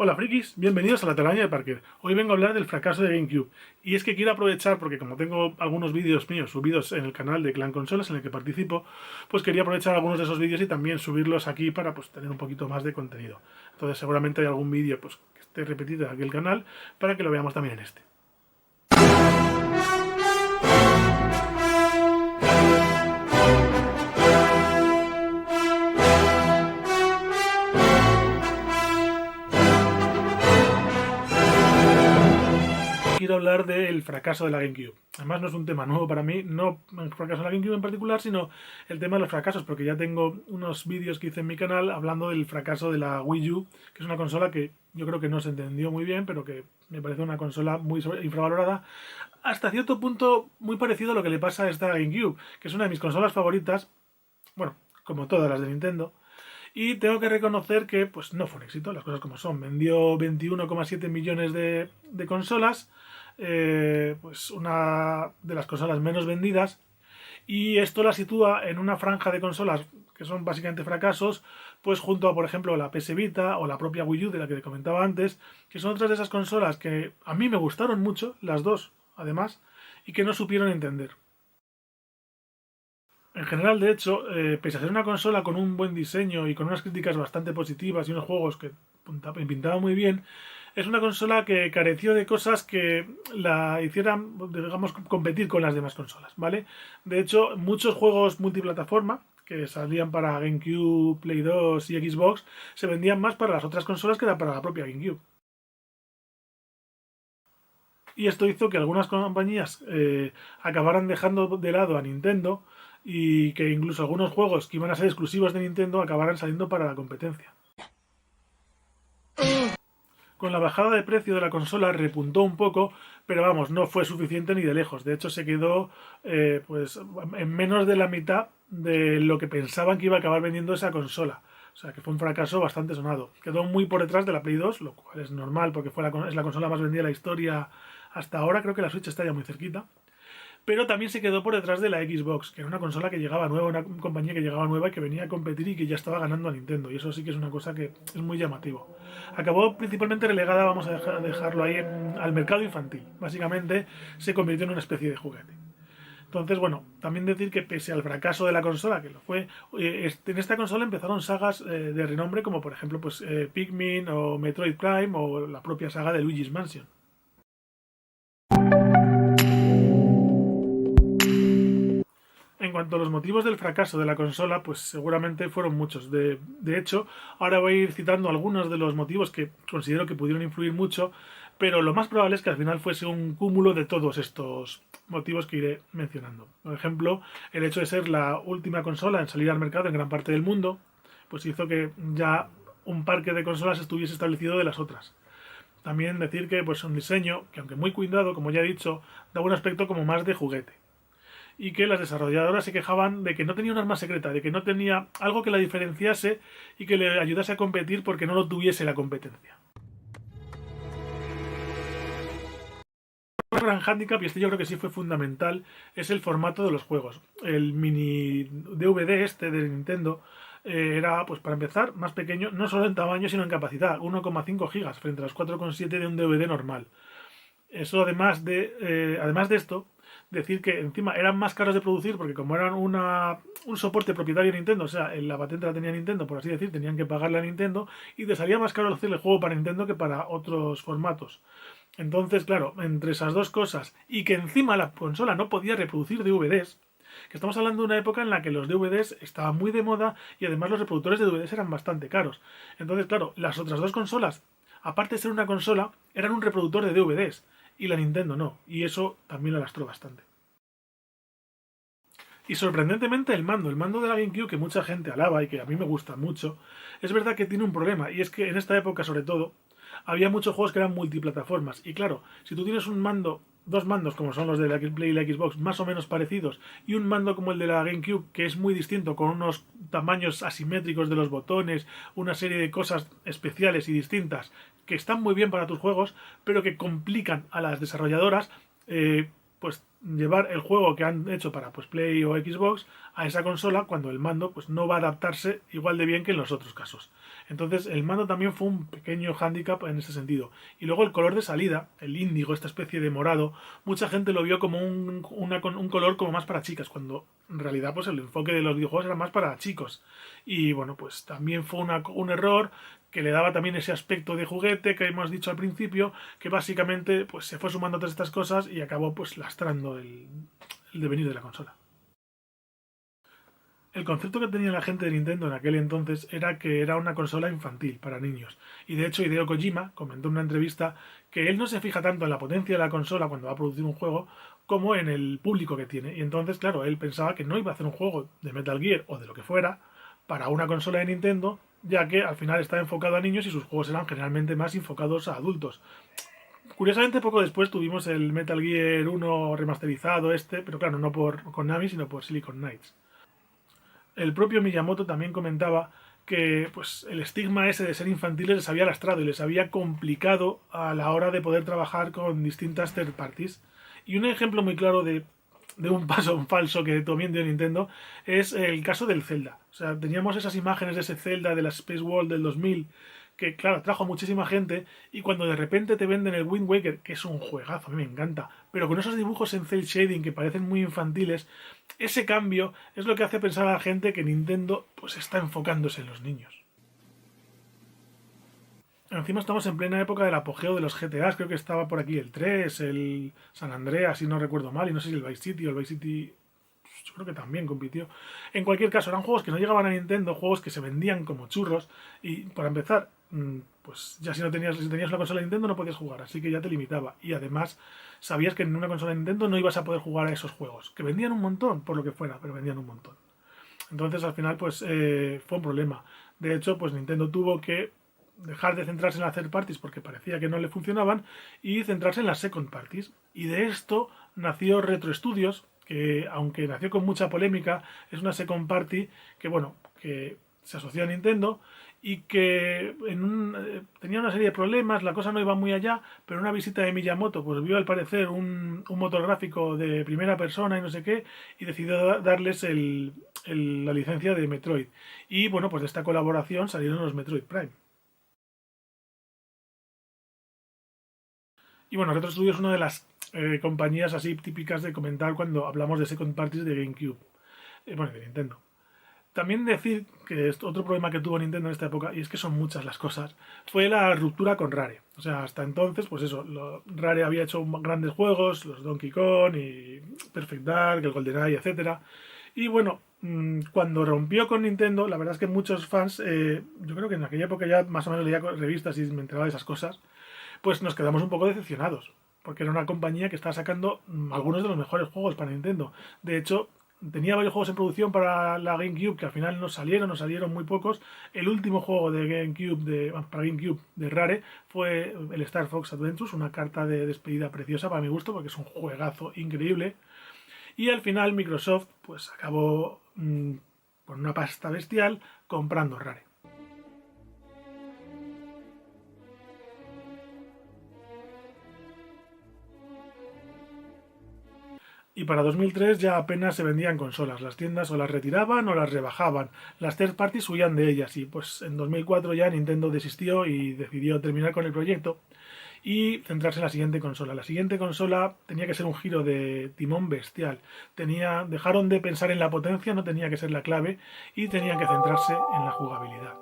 Hola frikis, bienvenidos a la telaraña de Parker. Hoy vengo a hablar del fracaso de GameCube. Y es que quiero aprovechar, porque como tengo algunos vídeos míos subidos en el canal de Clan Consolas en el que participo, pues quería aprovechar algunos de esos vídeos y también subirlos aquí para pues tener un poquito más de contenido. Entonces seguramente hay algún vídeo pues, que esté repetido en aquel canal para que lo veamos también en este. Quiero hablar del fracaso de la GameCube. Además no es un tema nuevo para mí, no el fracaso de la GameCube en particular, sino el tema de los fracasos, porque ya tengo unos vídeos que hice en mi canal hablando del fracaso de la Wii U, que es una consola que yo creo que no se entendió muy bien, pero que me parece una consola muy infravalorada, hasta cierto punto muy parecido a lo que le pasa a esta GameCube, que es una de mis consolas favoritas, bueno, como todas las de Nintendo. Y tengo que reconocer que pues no fue un éxito, las cosas como son. Vendió 21,7 millones de consolas, pues una de las consolas menos vendidas. Y esto la sitúa en una franja de consolas que son básicamente fracasos, pues junto a, por ejemplo, la PS Vita o la propia Wii U de la que te comentaba antes, que son otras de esas consolas que a mí me gustaron mucho, las dos, además, y que no supieron entender. En general, de hecho, pese a ser una consola con un buen diseño y con unas críticas bastante positivas y unos juegos que pintaban muy bien, es una consola que careció de cosas que la hicieran, digamos, competir con las demás consolas, ¿vale? De hecho, muchos juegos multiplataforma que salían para GameCube, Play 2 y Xbox se vendían más para las otras consolas que para la propia GameCube. Y esto hizo que algunas compañías acabaran dejando de lado a Nintendo y que incluso algunos juegos que iban a ser exclusivos de Nintendo acabaran saliendo para la competencia. Con la bajada de precio de la consola repuntó un poco, pero vamos, no fue suficiente ni de lejos. De hecho, se quedó pues en menos de la mitad de lo que pensaban que iba a acabar vendiendo esa consola. O sea, que fue un fracaso bastante sonado. Quedó muy por detrás de la Play 2, lo cual es normal porque es la consola más vendida de la historia hasta ahora. Creo que la Switch está ya muy cerquita. Pero también se quedó por detrás de la Xbox, que era una consola que llegaba nueva, una compañía que llegaba nueva y que venía a competir y que ya estaba ganando a Nintendo. Y eso sí que es una cosa que es muy llamativo. Acabó principalmente relegada, vamos a dejarlo ahí, al mercado infantil. Básicamente se convirtió en una especie de juguete. Entonces, bueno, también decir que pese al fracaso de la consola, que lo fue, en esta consola empezaron sagas de renombre como por ejemplo pues, Pikmin o Metroid Prime o la propia saga de Luigi's Mansion. En cuanto a los motivos del fracaso de la consola, pues seguramente fueron muchos. De hecho, ahora voy a ir citando algunos de los motivos que considero que pudieron influir mucho, pero lo más probable es que al final fuese un cúmulo de todos estos motivos que iré mencionando. Por ejemplo, el hecho de ser la última consola en salir al mercado en gran parte del mundo, pues hizo que ya un parque de consolas estuviese establecido de las otras. También decir que pues un diseño que aunque muy cuidado, como ya he dicho, da un aspecto como más de juguete y que las desarrolladoras se quejaban de que no tenía un arma secreta, de que no tenía algo que la diferenciase y que le ayudase a competir porque no lo tuviese la competencia. Un gran hándicap, y este yo creo que sí fue fundamental, es el formato de los juegos. El mini DVD este de Nintendo era, pues para empezar, más pequeño, no solo en tamaño, sino en capacidad, 1,5 gigas frente a los 4,7 de un DVD normal. Eso además de esto, decir que encima eran más caros de producir porque como eran un soporte propietario de Nintendo, o sea, la patente la tenía Nintendo, por así decir, tenían que pagarle a Nintendo y te salía más caro hacer el juego para Nintendo que para otros formatos. Entonces, claro, entre esas dos cosas y que encima la consola no podía reproducir DVDs, que estamos hablando de una época en la que los DVDs estaban muy de moda y además los reproductores de DVDs eran bastante caros. Entonces, claro, las otras dos consolas, aparte de ser una consola, eran un reproductor de DVDs y la Nintendo no, y eso también la lastró bastante. Y sorprendentemente el mando de la GameCube que mucha gente alaba y que a mí me gusta mucho, es verdad que tiene un problema, y es que en esta época sobre todo, había muchos juegos que eran multiplataformas, y claro, si tú tienes un mando, dos mandos como son los de la Play y la Xbox, más o menos parecidos, y un mando como el de la GameCube, que es muy distinto, con unos tamaños asimétricos de los botones, una serie de cosas especiales y distintas, que están muy bien para tus juegos, pero que complican a las desarrolladoras, pues llevar el juego que han hecho para pues Play o Xbox a esa consola cuando el mando pues no va a adaptarse igual de bien que en los otros casos. Entonces el mando también fue un pequeño hándicap en ese sentido. Y luego el color de salida, el índigo, esta especie de morado, mucha gente lo vio como un color como más para chicas, cuando en realidad pues el enfoque de los videojuegos era más para chicos. Y bueno, pues también fue un error que le daba también ese aspecto de juguete que hemos dicho al principio, que básicamente pues se fue sumando todas estas cosas y acabó pues lastrando el devenir de la consola. El concepto que tenía la gente de Nintendo en aquel entonces era que era una consola infantil para niños. Y de hecho Hideo Kojima comentó en una entrevista que él no se fija tanto en la potencia de la consola cuando va a producir un juego como en el público que tiene. Y entonces, claro, él pensaba que no iba a hacer un juego de Metal Gear o de lo que fuera para una consola de Nintendo, ya que al final está enfocado a niños y sus juegos eran generalmente más enfocados a adultos. Curiosamente, poco después tuvimos el Metal Gear 1 remasterizado pero claro, no por Konami, sino por Silicon Knights. El propio Miyamoto también comentaba que pues, el estigma ese de ser infantiles les había lastrado y les había complicado a la hora de poder trabajar con distintas third parties. Y un ejemplo muy claro de un paso falso que también dio Nintendo es el caso del Zelda. O sea, teníamos esas imágenes de ese Zelda de la Space World del 2000 que, claro, trajo muchísima gente y cuando de repente te venden el Wind Waker, que es un juegazo, a mí me encanta, pero con esos dibujos en cel shading que parecen muy infantiles, ese cambio es lo que hace pensar a la gente que Nintendo pues está enfocándose en los niños. Encima estamos en plena época del apogeo de los GTAs, creo que estaba por aquí el 3, el San Andreas, si no recuerdo mal, y no sé si el Vice City o el Vice City, yo creo que también compitió. En cualquier caso, eran juegos que no llegaban a Nintendo, juegos que se vendían como churros, y para empezar, pues ya si tenías una consola de Nintendo no podías jugar, así que ya te limitaba. Y además, sabías que en una consola de Nintendo no ibas a poder jugar a esos juegos, que vendían un montón, por lo que fuera, pero vendían un montón. Entonces, al final, pues fue un problema. De hecho, pues Nintendo tuvo que dejar de centrarse en las third parties porque parecía que no le funcionaban y centrarse en las second parties. Y de esto nació Retro Studios, que aunque nació con mucha polémica, es una second party que, bueno, que se asoció a Nintendo y que tenía una serie de problemas, la cosa no iba muy allá, pero una visita de Miyamoto pues vio al parecer un motor gráfico de primera persona y no sé qué, y decidió darles la licencia de Metroid. Y bueno, pues de esta colaboración salieron los Metroid Prime. Y bueno, Retro Studios es una de las compañías así típicas de comentar cuando hablamos de second parties de GameCube. Bueno, de Nintendo. También decir que es otro problema que tuvo Nintendo en esta época, y es que son muchas las cosas, fue la ruptura con Rare. O sea, hasta entonces, pues eso, Rare había hecho grandes juegos, los Donkey Kong y Perfect Dark, el GoldenEye, etcétera. Y bueno, cuando rompió con Nintendo, la verdad es que muchos fans, yo creo que en aquella época ya más o menos leía revistas y me enteraba de esas cosas, pues nos quedamos un poco decepcionados, porque era una compañía que estaba sacando algunos de los mejores juegos para Nintendo. De hecho, tenía varios juegos en producción para la GameCube que al final nos salieron muy pocos. El último juego de para GameCube de Rare fue el Star Fox Adventures, una carta de despedida preciosa para mi gusto, porque es un juegazo increíble. Y al final Microsoft pues acabó con una pasta bestial comprando Rare. Y para 2003 ya apenas se vendían consolas. Las tiendas o las retiraban o las rebajaban. Las third parties huían de ellas. Y pues en 2004 ya Nintendo desistió y decidió terminar con el proyecto y centrarse en la siguiente consola. La siguiente consola tenía que ser un giro de timón bestial. Dejaron de pensar en la potencia, no tenía que ser la clave, y tenían que centrarse en la jugabilidad.